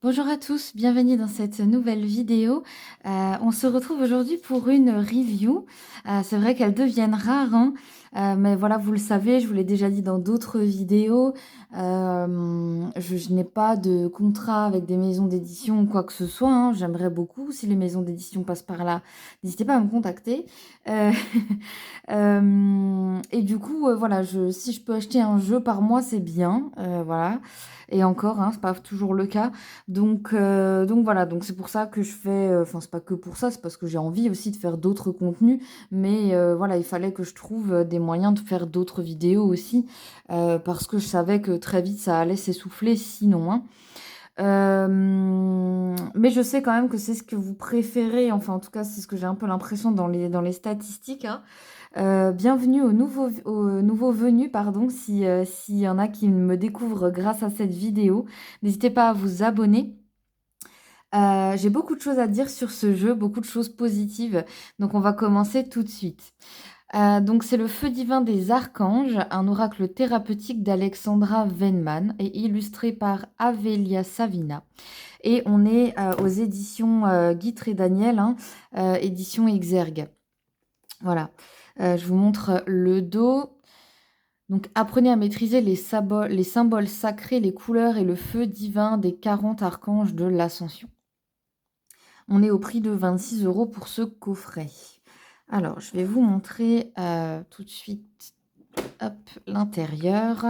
Bonjour à tous, bienvenue dans cette nouvelle vidéo. On se retrouve aujourd'hui pour une review. C'est vrai qu'elles deviennent rares, hein, mais voilà, vous le savez, je vous l'ai déjà dit dans d'autres vidéos. Je n'ai pas de contrat avec des maisons d'édition ou quoi que ce soit, hein. J'aimerais beaucoup, si les maisons d'édition passent par là, n'hésitez pas à me contacter. Euh, et du coup, voilà, si je peux acheter un jeu par mois, c'est bien, voilà. Et encore, hein, c'est pas toujours le cas. Donc voilà, donc c'est pour ça que je fais, enfin c'est pas que pour ça, c'est parce que j'ai envie aussi de faire d'autres contenus, mais voilà, il fallait que je trouve des moyens de faire d'autres vidéos aussi, parce que je savais que très vite ça allait s'essouffler sinon, hein. Mais je sais quand même que c'est ce que vous préférez, enfin en tout cas c'est ce que j'ai un peu l'impression dans les statistiques, hein. Bienvenue aux nouveaux venus, pardon, s'il y en a qui me découvrent grâce à cette vidéo. N'hésitez pas à vous abonner. J'ai beaucoup de choses à dire sur ce jeu, beaucoup de choses positives, donc on va commencer tout de suite. Donc c'est le Feu divin des archanges, un oracle thérapeutique d'Alexandra Venman et illustré par Avelia Savina. Et on est aux éditions Guitre et Daniel, hein, édition Exergue. Voilà. Je vous montre le dos. Donc apprenez à maîtriser les symboles sacrés, les couleurs et le feu divin des 40 archanges de l'Ascension. On est au prix de 26 € pour ce coffret. Alors, je vais vous montrer tout de suite l'intérieur.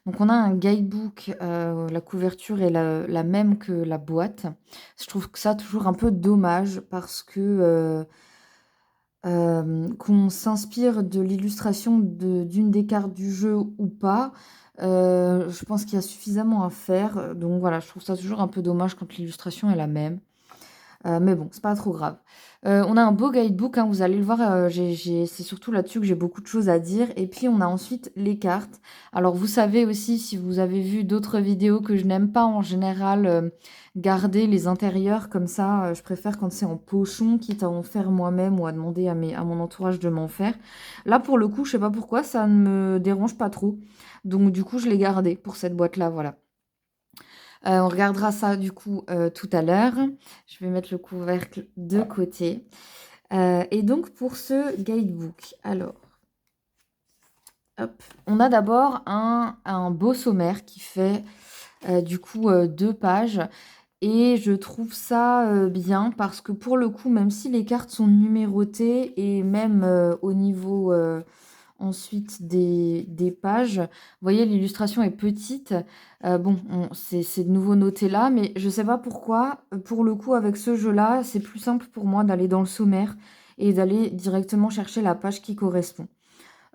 Donc, on a un guidebook. La couverture est la même que la boîte. Je trouve que ça toujours un peu dommage parce que qu'on s'inspire de l'illustration d'une des cartes du jeu ou pas. Je pense qu'il y a suffisamment à faire. Donc voilà, je trouve ça toujours un peu dommage quand l'illustration est la même. Mais bon, c'est pas trop grave. On a un beau guidebook, hein, vous allez le voir, c'est surtout là-dessus que j'ai beaucoup de choses à dire. Et puis on a ensuite les cartes. Alors vous savez aussi, si vous avez vu d'autres vidéos, que je n'aime pas en général garder les intérieurs comme ça. Je préfère quand c'est en pochon, quitte à en faire moi-même ou à demander à mon entourage de m'en faire. Là, pour le coup, je sais pas pourquoi, ça ne me dérange pas trop. Donc du coup, je l'ai gardé pour cette boîte-là, voilà. On regardera ça du coup tout à l'heure. Je vais mettre le couvercle de côté. Et donc pour ce guidebook, alors, hop, on a d'abord un beau sommaire qui fait du coup 2 pages. Et je trouve ça bien parce que pour le coup, même si les cartes sont numérotées et même au niveau ensuite des pages, vous voyez, l'illustration est petite. Bon, c'est de nouveau noté là, mais je sais pas pourquoi. Pour le coup, avec ce jeu-là, c'est plus simple pour moi d'aller dans le sommaire et d'aller directement chercher la page qui correspond.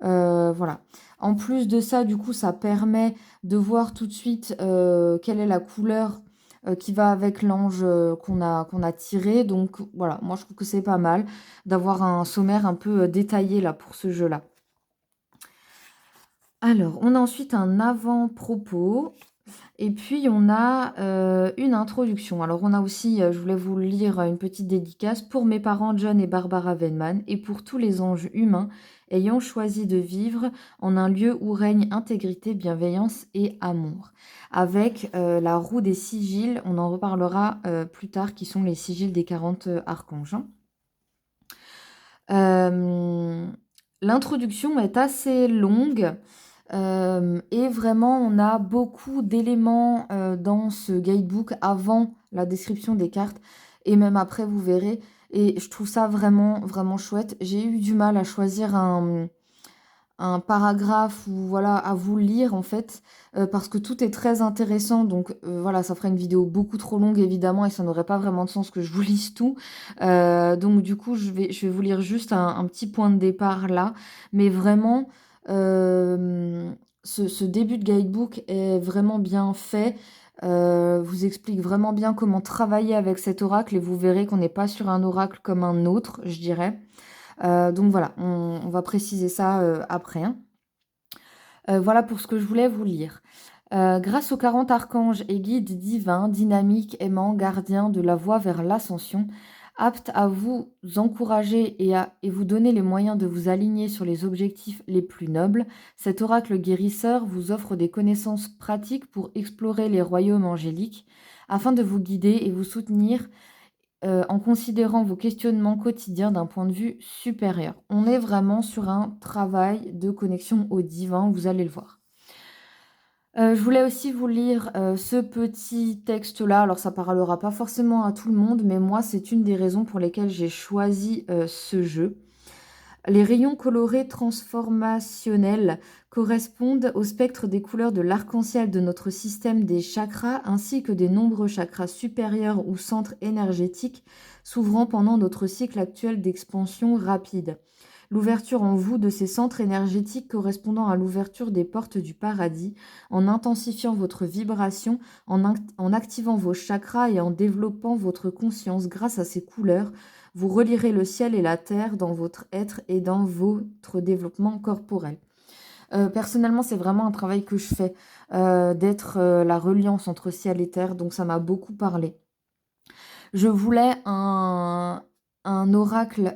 Voilà. En plus de ça, du coup, ça permet de voir tout de suite quelle est la couleur qui va avec l'ange qu'on a tiré. Donc voilà, moi je trouve que c'est pas mal d'avoir un sommaire un peu détaillé là pour ce jeu-là. Alors, on a ensuite un avant-propos et puis on a une introduction. Alors, on a aussi, je voulais vous lire une petite dédicace pour mes parents John et Barbara Venman et pour tous les anges humains ayant choisi de vivre en un lieu où règne intégrité, bienveillance et amour. Avec la roue des sigils, on en reparlera plus tard, qui sont les sigils des 40 archanges, hein. Euh, L'introduction est assez longue. Et vraiment, on a beaucoup d'éléments dans ce guidebook avant la description des cartes et même après, vous verrez. Et je trouve ça vraiment, vraiment chouette. J'ai eu du mal à choisir un paragraphe ou voilà, à vous lire en fait, parce que tout est très intéressant. Donc voilà, ça ferait une vidéo beaucoup trop longue évidemment et ça n'aurait pas vraiment de sens que je vous lise tout. Donc du coup, je vais vous lire juste un petit point de départ là. Mais vraiment, ce début de guidebook est vraiment bien fait. Vous explique vraiment bien comment travailler avec cet oracle et vous verrez qu'on n'est pas sur un oracle comme un autre, je dirais. Donc voilà, on va préciser ça après, hein. Voilà pour ce que je voulais vous lire. Grâce aux 40 archanges et guides divins, dynamiques, aimants, gardiens de la voie vers l'ascension, apte à vous encourager et vous donner les moyens de vous aligner sur les objectifs les plus nobles. Cet oracle guérisseur vous offre des connaissances pratiques pour explorer les royaumes angéliques afin de vous guider et vous soutenir en considérant vos questionnements quotidiens d'un point de vue supérieur. On est vraiment sur un travail de connexion au divin, vous allez le voir. Je voulais aussi vous lire, ce petit texte-là. Alors ça parlera pas forcément à tout le monde, mais moi, c'est une des raisons pour lesquelles j'ai choisi, ce jeu. Les rayons colorés transformationnels correspondent au spectre des couleurs de l'arc-en-ciel de notre système des chakras, ainsi que des nombreux chakras supérieurs ou centres énergétiques s'ouvrant pendant notre cycle actuel d'expansion rapide. L'ouverture en vous de ces centres énergétiques correspondant à l'ouverture des portes du paradis, en intensifiant votre vibration, en activant vos chakras et en développant votre conscience grâce à ces couleurs, vous relierez le ciel et la terre dans votre être et dans votre développement corporel. Personnellement, c'est vraiment un travail que je fais, d'être la reliance entre ciel et terre, donc ça m'a beaucoup parlé. Je voulais un oracle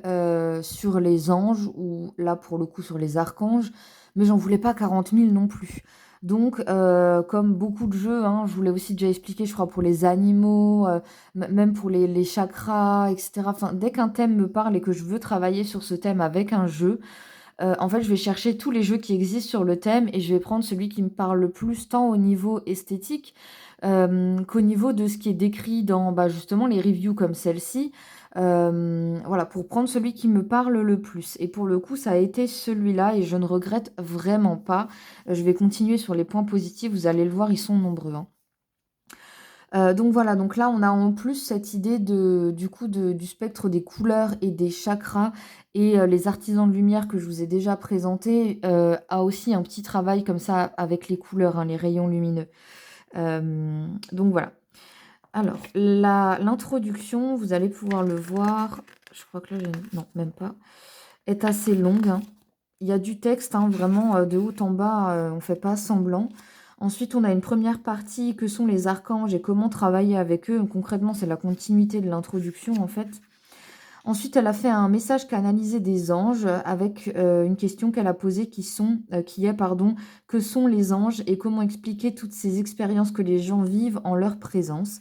sur les anges, ou là pour le coup sur les archanges, mais j'en voulais pas 40 000 non plus. Donc, comme beaucoup de jeux, hein, je voulais aussi déjà expliquer, je crois, pour les animaux, même pour les chakras, etc. Enfin, dès qu'un thème me parle et que je veux travailler sur ce thème avec un jeu, en fait, je vais chercher tous les jeux qui existent sur le thème et je vais prendre celui qui me parle le plus, tant au niveau esthétique, qu'au niveau de ce qui est décrit dans, bah, justement les reviews comme celle-ci. Voilà, pour prendre celui qui me parle le plus et pour le coup, ça a été celui-là et je ne regrette vraiment pas. Je vais continuer sur les points positifs, vous allez le voir, ils sont nombreux, hein. Donc voilà, donc là, on a en plus cette idée du spectre des couleurs et des chakras et les artisans de lumière que je vous ai déjà présentés, a aussi un petit travail comme ça avec les couleurs, hein, les rayons lumineux. Donc voilà. Alors l'introduction, vous allez pouvoir le voir, je crois que là j'ai non, même pas, est assez longue, hein. Il y a du texte, hein, vraiment, de haut en bas, on fait pas semblant. Ensuite, on a une première partie que sont les archanges et comment travailler avec eux. Concrètement, c'est la continuité de l'introduction, en fait. Ensuite, elle a fait un message canalisé des anges avec une question qu'elle a posée que sont les anges et comment expliquer toutes ces expériences que les gens vivent en leur présence.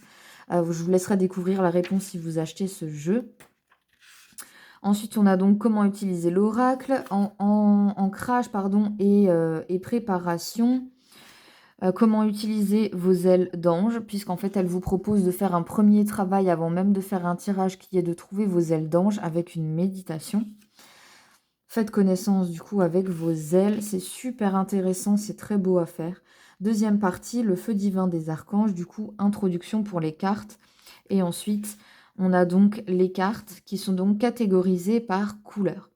Je vous laisserai découvrir la réponse si vous achetez ce jeu. Ensuite, on a donc comment utiliser l'oracle, ancrage et préparation. Comment utiliser vos ailes d'ange, puisqu'en fait, elle vous propose de faire un premier travail avant même de faire un tirage qui est de trouver vos ailes d'ange avec une méditation. Faites connaissance du coup avec vos ailes, c'est super intéressant, c'est très beau à faire. Deuxième partie, le feu divin des archanges, du coup, introduction pour les cartes. Et ensuite, on a donc les cartes qui sont donc catégorisées par couleur.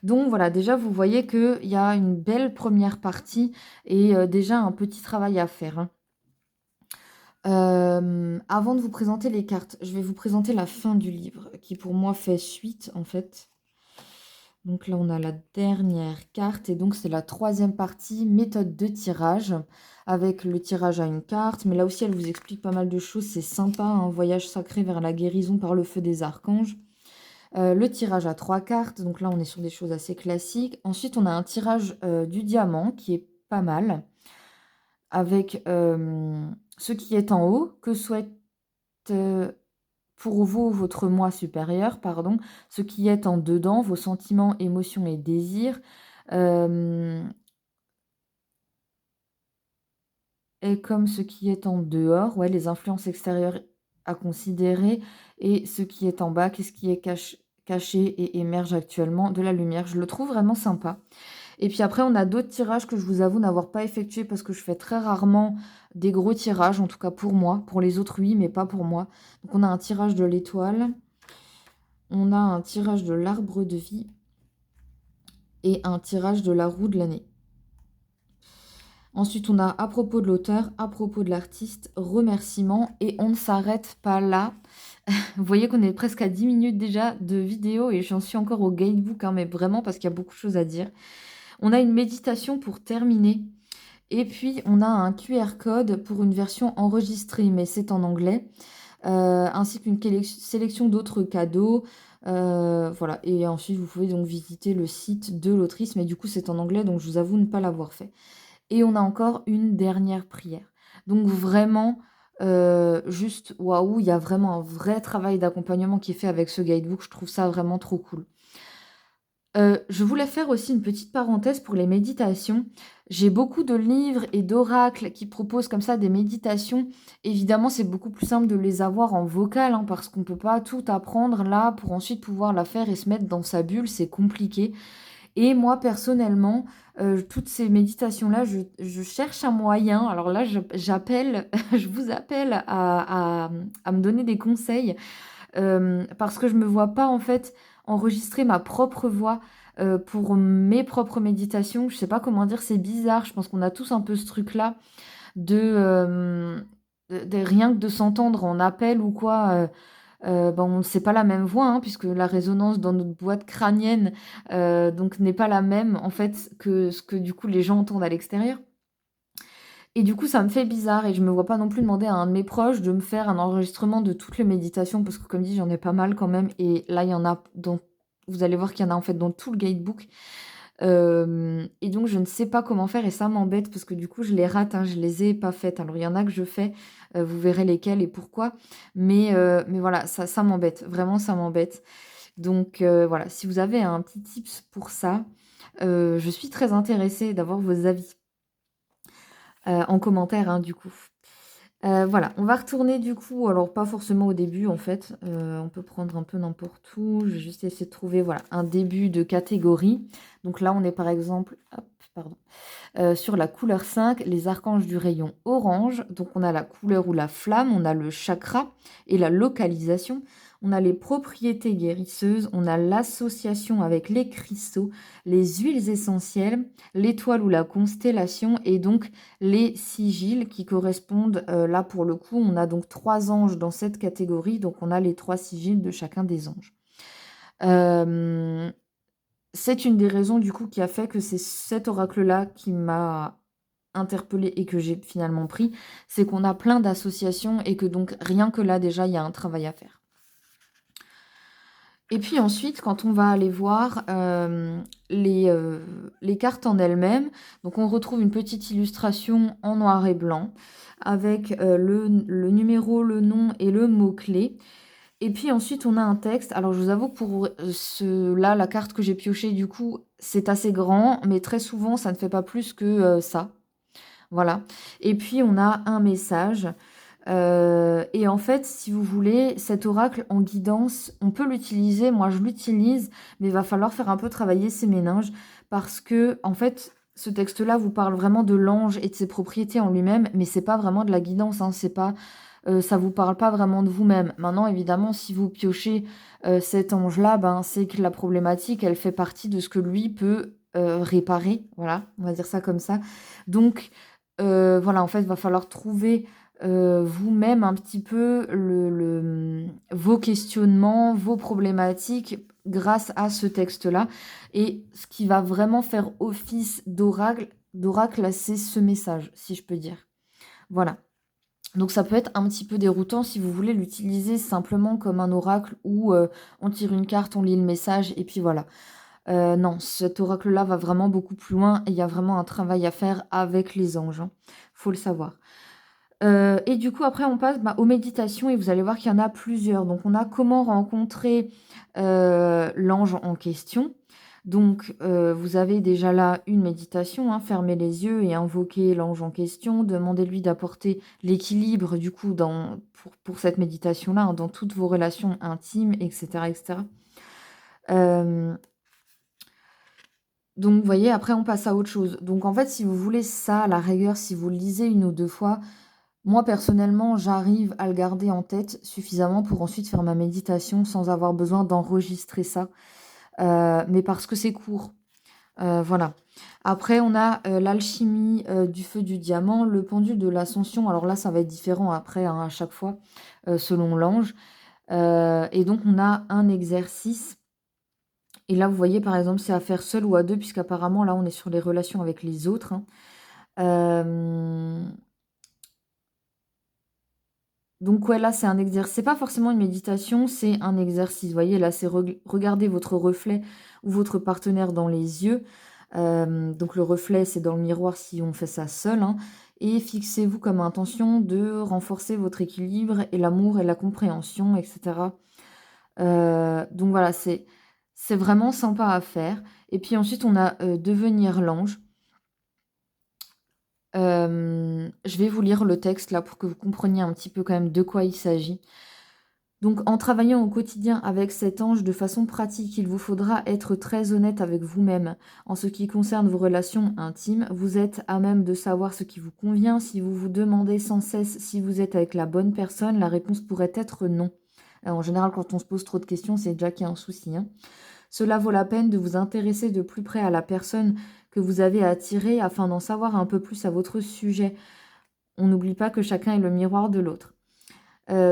Donc voilà, déjà vous voyez qu'il y a une belle première partie et déjà un petit travail à faire, hein. Avant de vous présenter les cartes, je vais vous présenter la fin du livre qui pour moi fait suite en fait. Donc là on a la dernière carte et donc c'est la troisième partie, méthode de tirage, avec le tirage à une carte. Mais là aussi elle vous explique pas mal de choses, c'est sympa, un voyage sacré vers la guérison par le feu des archanges. Le tirage à 3 cartes, donc là on est sur des choses assez classiques. Ensuite on a un tirage du diamant qui est pas mal, avec ce qui est en haut, que souhaite pour vous votre moi supérieur, pardon, ce qui est en dedans, vos sentiments, émotions et désirs, et comme ce qui est en dehors, ouais, les influences extérieures à considérer, et ce qui est en bas, qu'est-ce qui est caché et émerge actuellement de la lumière. Je le trouve vraiment sympa. Et puis après, on a d'autres tirages que je vous avoue n'avoir pas effectués parce que je fais très rarement des gros tirages, en tout cas pour moi. Pour les autres, oui, mais pas pour moi. Donc on a un tirage de l'étoile, on a un tirage de l'arbre de vie et un tirage de la roue de l'année. Ensuite, on a à propos de l'auteur, à propos de l'artiste, remerciements, et on ne s'arrête pas là. Vous voyez qu'on est presque à 10 minutes déjà de vidéo et j'en suis encore au guidebook, hein, mais vraiment parce qu'il y a beaucoup de choses à dire. On a une méditation pour terminer. Et puis, on a un QR code pour une version enregistrée, mais c'est en anglais. ainsi qu'une sélection d'autres cadeaux. Voilà et ensuite vous pouvez donc visiter le site de l'autrice, mais du coup c'est en anglais donc je vous avoue ne pas l'avoir fait. Et on a encore une dernière prière. Donc vraiment, juste waouh, il y a vraiment un vrai travail d'accompagnement qui est fait avec ce guidebook. Je trouve ça vraiment trop cool. Je voulais faire aussi une petite parenthèse pour les méditations. J'ai beaucoup de livres et d'oracles qui proposent comme ça des méditations. Évidemment, c'est beaucoup plus simple de les avoir en vocal, hein, parce qu'on peut pas tout apprendre là pour ensuite pouvoir la faire et se mettre dans sa bulle, c'est compliqué. Et moi personnellement, toutes ces méditations-là, je cherche un moyen. Alors là, j'appelle je vous appelle à me donner des conseils. Parce que je me vois pas en fait enregistrer ma propre voix, pour mes propres méditations. Je sais pas comment dire, c'est bizarre. Je pense qu'on a tous un peu ce truc-là de rien que de s'entendre en appel ou quoi, ben, c'est pas la même voix, hein, puisque la résonance dans notre boîte crânienne, donc n'est pas la même en fait que ce que du coup les gens entendent à l'extérieur. Et du coup, ça me fait bizarre et je me vois pas non plus demander à un de mes proches de me faire un enregistrement de toutes les méditations parce que comme dit, j'en ai pas mal quand même et là, il y en a dans vous allez voir qu'il y en a en fait dans tout le guidebook. Et donc je ne sais pas comment faire et ça m'embête parce que du coup, je les rate, hein, je les ai pas faites. Alors il y en a que je fais, vous verrez lesquelles et pourquoi. Mais voilà, ça m'embête, vraiment ça m'embête. Donc voilà, si vous avez un petit tips pour ça, je suis très intéressée d'avoir vos avis, en commentaire, hein, du coup. Voilà, on va retourner du coup, alors pas forcément au début en fait, on peut prendre un peu n'importe où. Je vais juste essayer de trouver, voilà, un début de catégorie. Donc là, on est par exemple, hop, pardon, sur la couleur 5, les archanges du rayon orange. Donc on a la couleur ou la flamme, on a le chakra et la localisation. On a les propriétés guérisseuses, on a l'association avec les cristaux, les huiles essentielles, l'étoile ou la constellation et donc les sigils qui correspondent, là pour le coup, on a donc 3 anges dans cette catégorie, donc on a les 3 sigils de chacun des anges. Hem, c'est une des raisons du coup qui a fait que c'est cet oracle-là qui m'a interpellée et que j'ai finalement pris, c'est qu'on a plein d'associations et que donc rien que là déjà, il y a un travail à faire. Et puis ensuite, quand on va aller voir, les cartes en elles-mêmes, donc on retrouve une petite illustration en noir et blanc avec, le numéro, le nom et le mot-clé. Et puis ensuite, on a un texte. Alors je vous avoue que pour, ce là, la carte que j'ai piochée du coup, c'est assez grand, mais très souvent ça ne fait pas plus que, ça. Voilà. Et puis on a un message. Et en fait, si vous voulez, cet oracle en guidance, on peut l'utiliser, moi je l'utilise, mais il va falloir faire un peu travailler ses méninges parce que, en fait, ce texte-là vous parle vraiment de l'ange et de ses propriétés en lui-même, mais c'est pas vraiment de la guidance, hein, c'est pas, ça vous parle pas vraiment de vous-même. Maintenant, évidemment, si vous piochez, cet ange-là, ben, c'est que la problématique, elle fait partie de ce que lui peut, réparer, voilà, on va dire ça comme ça. Donc, voilà, en fait, il va falloir trouver vous-même un petit peu vos questionnements, vos problématiques grâce à ce texte-là. Et ce qui va vraiment faire office d'oracle, là, c'est ce message, si je peux dire. Voilà. Donc ça peut être un petit peu déroutant si vous voulez l'utiliser simplement comme un oracle où on tire une carte, on lit le message et puis voilà. Non, cet oracle-là va vraiment beaucoup plus loin et il y a vraiment un travail à faire avec les anges, hein. Faut le savoir. Et du coup, après, on passe, bah, aux méditations et vous allez voir qu'il y en a plusieurs. Donc, on a comment rencontrer, l'ange en question. Donc, vous avez déjà là une méditation, hein, fermez les yeux et invoquez l'ange en question. Demandez-lui d'apporter l'équilibre, du coup, pour cette méditation-là, hein, dans toutes vos relations intimes et cetera et cetera. Hem, donc, vous voyez, après, on passe à autre chose. Donc, en fait, si vous voulez ça, à la rigueur, si vous le lisez 1 ou 2 fois, moi, personnellement, j'arrive à le garder en tête suffisamment pour ensuite faire ma méditation sans avoir besoin d'enregistrer ça, mais parce que c'est court, voilà. Après, on a, l'alchimie, du feu du diamant, le pendule de l'ascension. Alors là, ça va être différent après, hein, à chaque fois, selon l'ange, et donc on a un exercice et là, vous voyez, par exemple, c'est à faire seul ou à 2 puisqu'apparemment, là, on est sur les relations avec les autres, hein. Hem, Donc ouais, là, c'est un exercice. C'est pas forcément une méditation, c'est un exercice. Vous voyez, là, c'est regarder votre reflet ou votre partenaire dans les yeux. Donc le reflet, c'est dans le miroir si on fait ça seul, hein. Et fixez-vous comme intention de renforcer votre équilibre et l'amour et la compréhension, etc. Donc voilà, c'est vraiment sympa à faire. Et puis ensuite, on a devenir l'ange. Je vais vous lire le texte là pour que vous compreniez un petit peu quand même de quoi il s'agit. Donc, en travaillant au quotidien avec cet ange de façon pratique, il vous faudra être très honnête avec vous-même. En ce qui concerne vos relations intimes, vous êtes à même de savoir ce qui vous convient. Si vous vous demandez sans cesse si vous êtes avec la bonne personne, la réponse pourrait être non. En général, quand on se pose trop de questions, c'est déjà qu'il y a un souci, hein. Cela vaut la peine de vous intéresser de plus près à la personne que vous avez attirée afin d'en savoir un peu plus à votre sujet. On n'oublie pas que chacun est le miroir de l'autre.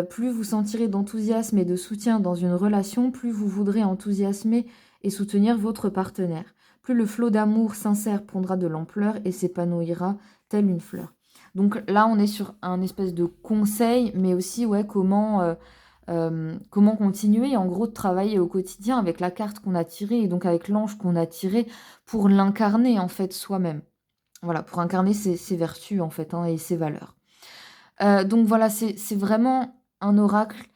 Plus vous sentirez d'enthousiasme et de soutien dans une relation, plus vous voudrez enthousiasmer et soutenir votre partenaire. Plus le flot d'amour sincère prendra de l'ampleur et s'épanouira telle une fleur. Donc là, on est sur un espèce de conseil, mais aussi ouais, comment continuer en gros de travailler au quotidien avec la carte qu'on a tirée et donc avec l'ange qu'on a tiré pour l'incarner en fait soi-même. Voilà, pour incarner ses vertus en fait, hein, et ses valeurs. Donc voilà, c'est vraiment un oracle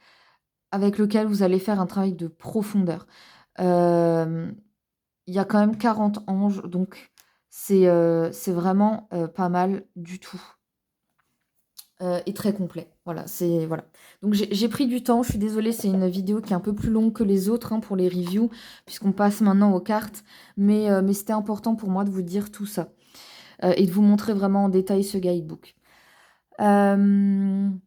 avec lequel vous allez faire un travail de profondeur. Hem, il y a quand même 40 anges, donc c'est vraiment, pas mal du tout, et très complet. Voilà, c'est voilà. Donc j'ai pris du temps, je suis désolée, c'est une vidéo qui est un peu plus longue que les autres, hein, pour les reviews, puisqu'on passe maintenant aux cartes, mais c'était important pour moi de vous dire tout ça, et de vous montrer vraiment en détail ce guidebook. Hem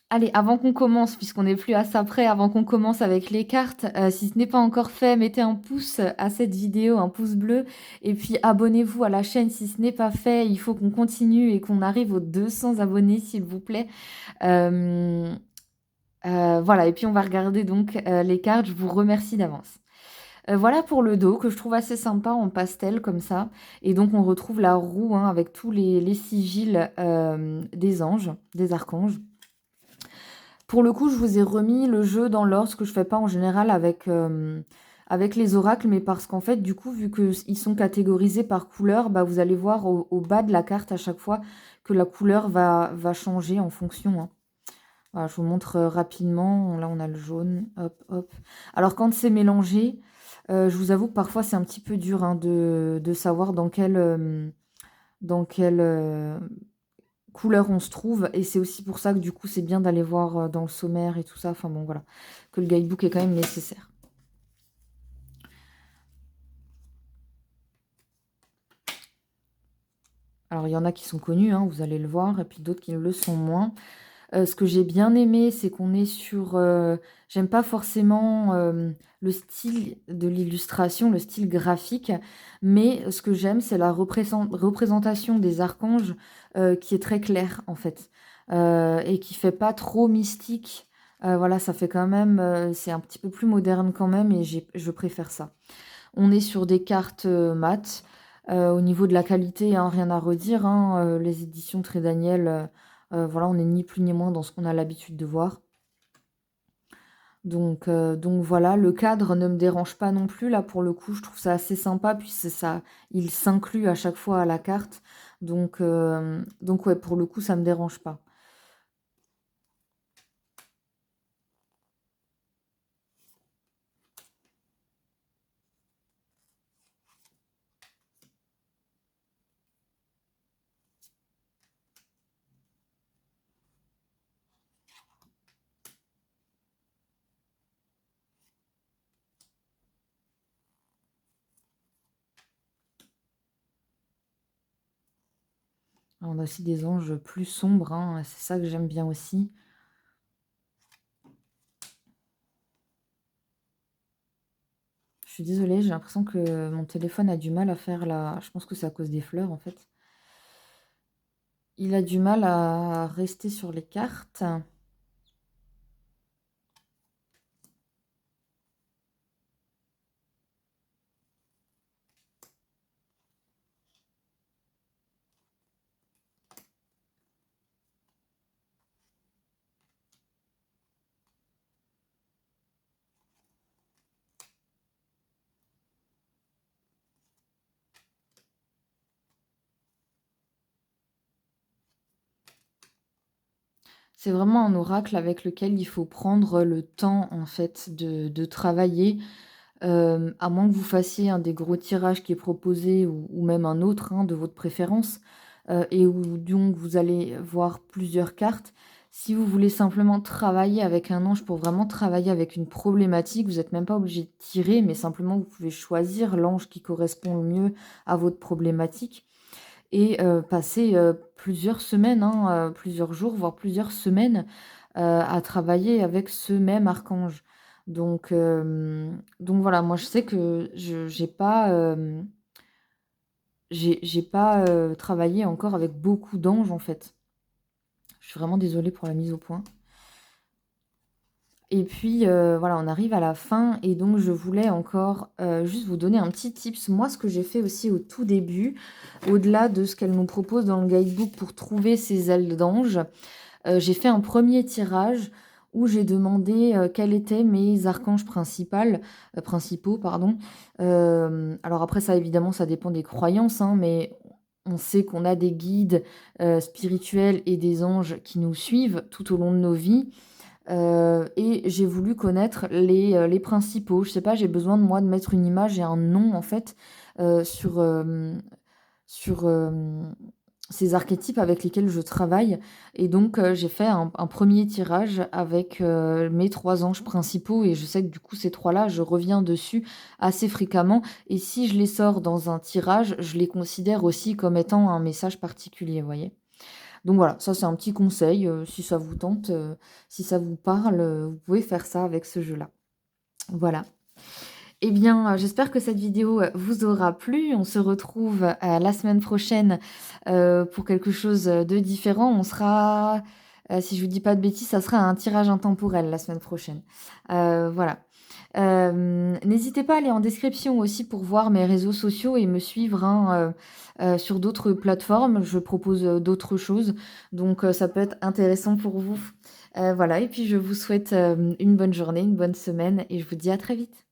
Allez, avant qu'on commence, puisqu'on n'est plus à ça près, avant qu'on commence avec les cartes, si ce n'est pas encore fait, mettez un pouce à cette vidéo, un pouce bleu et puis abonnez-vous à la chaîne si ce n'est pas fait. Il faut qu'on continue et qu'on arrive aux 200 abonnés, s'il vous plaît. Hem, voilà et puis on va regarder donc, les cartes. Je vous remercie d'avance. Voilà pour le dos que je trouve assez sympa en pastel comme ça et donc on retrouve la roue, hein, avec tous les sigils, des anges, des archanges. Pour le coup, je vous ai remis le jeu dans l'ordre, ce que je fais pas en général avec les oracles, mais parce qu'en fait, du coup, vu qu'ils sont catégorisés par couleur, bah, vous allez voir au bas de la carte à chaque fois que la couleur va changer en fonction, hein. Voilà, je vous montre rapidement. Là, on a le jaune. Hop, hop. Alors, quand c'est mélangé, je vous avoue que parfois, c'est un petit peu dur, hein, de savoir dans quelle couleur on se trouve et c'est aussi pour ça que du coup c'est bien d'aller voir dans le sommaire et tout ça, enfin bon voilà, que le guidebook est quand même nécessaire. Alors il y en a qui sont connus, hein, vous allez le voir, et puis d'autres qui le sont moins. Ce que j'ai bien aimé, c'est qu'on est sur, j'aime pas forcément le style de l'illustration, le style graphique, mais ce que j'aime, c'est la représentation des archanges qui est très claire en fait, et qui fait pas trop mystique. Voilà, ça fait quand même, c'est un petit peu plus moderne quand même, et je préfère ça. On est sur des cartes mat. Au niveau de la qualité, hein, rien à redire, hein, les éditions Trait Daniel, voilà, on n'est ni plus ni moins dans ce qu'on a l'habitude de voir. Donc voilà, le cadre ne me dérange pas non plus. Là, pour le coup, je trouve ça assez sympa. Puis c'est ça, il s'inclut à chaque fois à la carte. Donc ouais, pour le coup, ça me dérange pas. On a aussi des anges plus sombres, hein, c'est ça que j'aime bien aussi. Je suis désolée, j'ai l'impression que mon téléphone a du mal à faire la... Je pense que c'est à cause des fleurs, en fait. Il a du mal à rester sur les cartes. C'est vraiment un oracle avec lequel il faut prendre le temps, en fait, de travailler. À moins que vous fassiez un des gros tirages qui est proposé ou même un autre, hein, de votre préférence, et où donc vous allez voir plusieurs cartes. Si vous voulez simplement travailler avec un ange pour vraiment travailler avec une problématique, vous n'êtes même pas obligé de tirer, mais simplement vous pouvez choisir l'ange qui correspond le mieux à votre problématique et passer, plusieurs semaines, hein, plusieurs jours, voire plusieurs semaines, à travailler avec ce même archange. Donc voilà, moi je sais que je j'ai pas, travaillé encore avec beaucoup d'anges, en fait. Je suis vraiment désolée pour la mise au point. Et puis, voilà, on arrive à la fin et donc je voulais encore, juste vous donner un petit tips. Moi, ce que j'ai fait aussi au tout début, au-delà de ce qu'elle nous propose dans le guidebook pour trouver ses ailes d'ange, j'ai fait un premier tirage où j'ai demandé, quels étaient mes archanges principaux, pardon. Alors après ça, évidemment, ça dépend des croyances, hein, mais on sait qu'on a des guides, spirituels et des anges qui nous suivent tout au long de nos vies. Et j'ai voulu connaître les principaux. Je sais pas, j'ai besoin de moi de mettre une image et un nom en fait, sur ces archétypes avec lesquels je travaille et donc j'ai fait un 1 tirage avec, mes 3 anges principaux et je sais que du coup ces 3 là, je reviens dessus assez fréquemment et si je les sors dans un tirage, je les considère aussi comme étant un message particulier, vous voyez? Donc voilà, ça c'est un petit conseil, si ça vous tente, si ça vous parle, vous pouvez faire ça avec ce jeu-là. Voilà. Eh bien, j'espère que cette vidéo, vous aura plu. On se retrouve, la semaine prochaine, pour quelque chose, de différent. On sera, si je vous dis pas de bêtises, ça sera un tirage intemporel la semaine prochaine. Voilà. N'hésitez pas à aller en description aussi pour voir mes réseaux sociaux et me suivre, hein, sur d'autres plateformes. Je propose, d'autres choses, donc ça peut être intéressant pour vous. Voilà et puis je vous souhaite, une bonne journée, une bonne semaine et je vous dis à très vite.